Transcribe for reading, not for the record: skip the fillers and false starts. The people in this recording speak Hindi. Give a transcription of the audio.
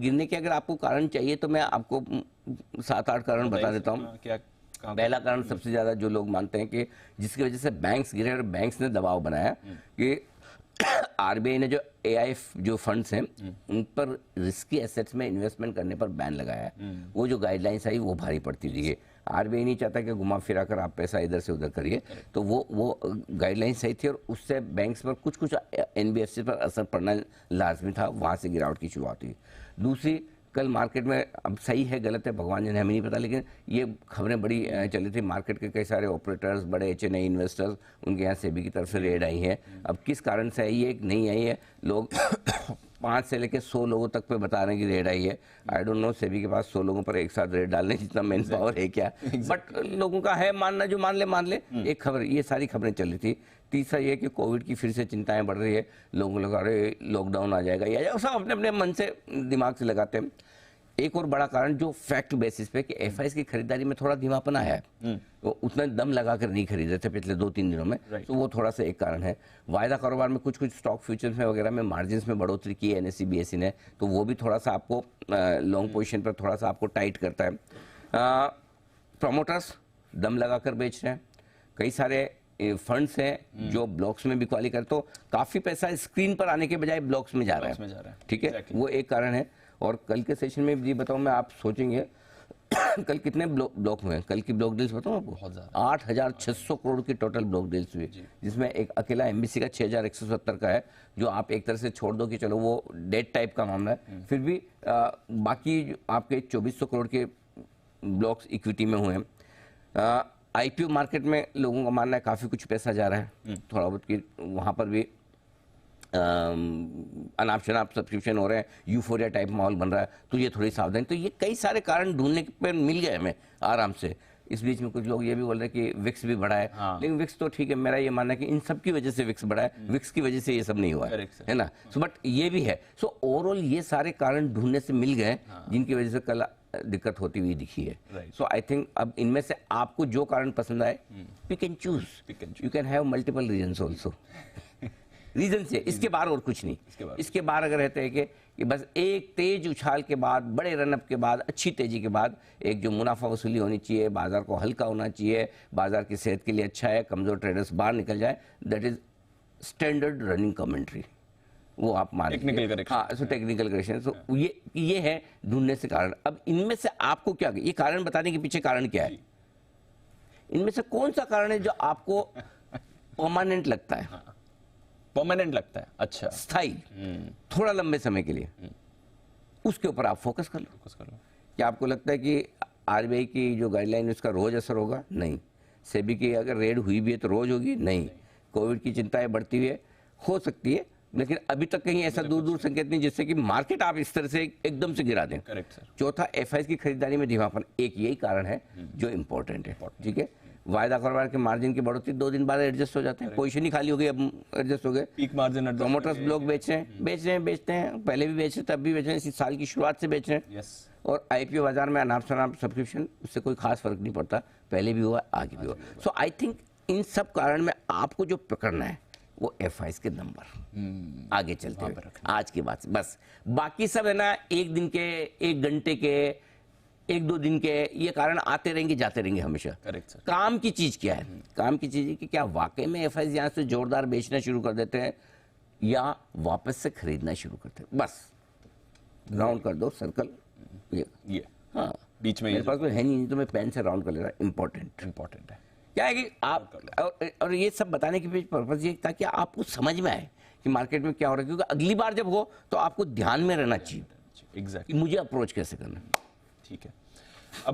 गिरने के अगर आपको कारण चाहिए तो मैं आपको 7-8 कारण बता देता हूँ। क्या पहला कारण सबसे ज्यादा जो लोग मानते हैं कि जिसकी वजह से बैंक्स गिरे और बैंक्स ने दबाव बनाया कि आरबीआई ने जो एआईएफ जो फंड्स हैं उन पर रिस्की एसेट्स में इन्वेस्टमेंट करने पर बैन लगाया है। वो जो गाइडलाइंस आई वो भारी पड़ती थी। आरबीआई नहीं चाहता कि घुमा फिरा कर आप पैसा इधर से उधर करिए, तो वो गाइडलाइंस सही थी और उससे बैंक्स पर कुछ एनबीएफसी पर असर पड़ना लाजमी था, वहाँ से गिरावट की शुरुआत हुई। दूसरी, कल मार्केट में, अब सही है गलत है भगवान जाने, हमें नहीं पता, लेकिन ये खबरें बड़ी चली थी, मार्केट के कई सारे ऑपरेटर्स, बड़े एचएनआई इन्वेस्टर्स, उनके यहाँ सेबी की तरफ से रेड आई है। अब किस कारण से आई है नहीं आई है, लोग 5 से लेकर 100 लोगों तक पे बता रहे हैं कि रेड आई है। आई डोंट नो सेबी के पास 100 लोगों पर एक साथ रेड डालने जितना मैन पावर है क्या, बट लोगों का है मानना, जो मान ले। एक खबर, ये सारी खबरें चल रही थी। तीसरा ये कि कोविड की फिर से चिंताएं बढ़ रही है, लोगों लगा रहे लॉकडाउन आ जाएगा या सब अपने अपने मन से दिमाग से लगाते हैं। एक और बड़ा कारण जो फैक्ट बेसिस पे कि एफआईएस की खरीदारी में थोड़ा धीमापना है, तो उतना दम लगाकर नहीं खरीदे थे पिछले 2-3 दिनों में, तो वो थोड़ा सा एक कारण है। वायदा कारोबार में कुछ स्टॉक फ्यूचर्स में वगैरह में मार्जिन्स में बढ़ोतरी की है एनएसई बीएसई ने, तो वो भी थोड़ा सा आपको लॉन्ग पोजीशन पर थोड़ा सा आपको टाइट करता है। प्रमोटर्स दम लगाकर बेच रहे हैं, कई सारे फंड्स हैं जो ब्लॉक्स में बिकवाली करते, तो काफी पैसा स्क्रीन पर आने के बजाय ब्लॉक्स में जा रहा है, ठीक है, वो एक कारण है। और कल के सेशन में जी बताऊं मैं, आप सोचेंगे कल कितने ब्लॉक हुए हैं, कल की ब्लॉक डील्स बताऊं आपको, बहुत ज्यादा 8600 करोड़ की टोटल ब्लॉक डील्स हुई, जिसमें एक अकेला एमबीसी का 6170 का है, जो आप एक तरह से छोड़ दो कि चलो वो डेट टाइप का मामला है, फिर भी बाकी आपके 2400 करोड़ के ब्लॉक्स इक्विटी में हुए हैं। आईपीओ मार्केट में लोगों का मानना है काफी कुछ पैसा जा रहा है, थोड़ा बहुत की वहां पर भी अनाप शनाप सब्सक्रिप्शन हो रहे हैं, यूफोरिया टाइप माहौल बन रहा है, तो ये थोड़ी सावधानी। तो ये कई सारे कारण ढूंढने पर मिल गए हमें आराम से। इस बीच में कुछ लोग ये भी बोल रहे हैं कि विक्स भी बढ़ा है, लेकिन विक्स तो ठीक है, मेरा ये मानना है कि इन सब की वजह से विक्स बढ़ा है, विक्स की वजह से ये सब नहीं हुआ है ना। सो बट ये भी है, सो ओवरऑल ये सारे कारण ढूंढने से मिल गए जिनकी वजह से कल दिक्कत होती हुई दिखी है। सो आई थिंक अब इनमें से आपको जो कारण पसंद आए, you can choose, you can have multiple reasons also. Reason से इसके बाहर और कुछ नहीं, इसके बाहर अगर रहते हैं कि बस एक तेज उछाल के बाद, बड़े रनअप के बाद, अच्छी तेजी के बाद एक जो मुनाफा वसूली होनी चाहिए, बाजार को हल्का होना चाहिए, बाजार की सेहत के लिए अच्छा है, कमजोर ट्रेडर्स बाहर निकल जाए, that is standard running commentary, वो आप मान टेक्निकल, हाँ, सो टेक्निकल करेक्शन। सो ये है ढूंढने से कारण। अब इनमें से आपको क्या, ये कारण बताने के पीछे कारण क्या है, इनमें से कौन सा कारण है जो आपको परमानेंट लगता है, परमानेंट लगता है, अच्छा स्थायी, थोड़ा लंबे समय के लिए, उसके ऊपर आप फोकस कर लो। क्या आपको लगता है कि आरबीआई की जो गाइडलाइन उसका रोज असर होगा? नहीं। सेबी की अगर रेड हुई भी है तो रोज होगी? नहीं। कोविड की चिंताएं बढ़ती हुई हो सकती है, लेकिन अभी तक कहीं ऐसा दूर संकेत नहीं जिससे कि मार्केट आप इस तरह से एकदम से गिरा दें। Correct sir. चौथा, एफआईएस की खरीदारी में धीमापन, एक यही कारण है जो इंपॉर्टेंट है, ठीक है। वायदा कारोबार के मार्जिन की बढ़ोतरी 2 दिन बाद एडजस्ट हो जाते हैं, पोजीशन ही खाली हो गई, अब एडजस्ट हो गए, पीक मार्जिन, प्रोमोटर्स ब्लॉक बेचते हैं, पहले भी बेच रहे, तब भी बेच रहे हैं, इस साल की शुरुआत से बेच रहे हैं। और आईपीओ बाजार में अनाप शनाप सब्सक्रिप्शन, उससे कोई खास फर्क नहीं पड़ता, पहले भी हुआ, आगे भी हुआ। सो आई थिंक इन सब कारण में आपको जो पकड़ना है वो एफआईएस के नंबर आगे चलते हुए आज की बात, बस बाकी सब है ना, एक दिन के, एक घंटे के, 1-2 दिन के, ये कारण आते रहेंगे जाते रहेंगे हमेशा। काम की चीज क्या है, काम की चीज है कि क्या वाकई में एफआईएस यहाँ से जोरदार बेचना शुरू कर देते हैं या वापस से खरीदना शुरू करते हैं, बस राउंड कर दो सर्कल, ये हाँ, बीच में मेरे पास कोई है नहीं, तो मैं पेन से राउंड कर ले रहा। इंपॉर्टेंट है क्या है कि आप, और ये सब बताने के पीछे पर्पज ये ताकि आपको समझ में आए कि मार्केट में क्या हो रहा है, क्योंकि अगली बार जब हो तो आपको ध्यान में रहना चाहिए, एग्जैक्टली मुझे अप्रोच कैसे करना है। ठीक है।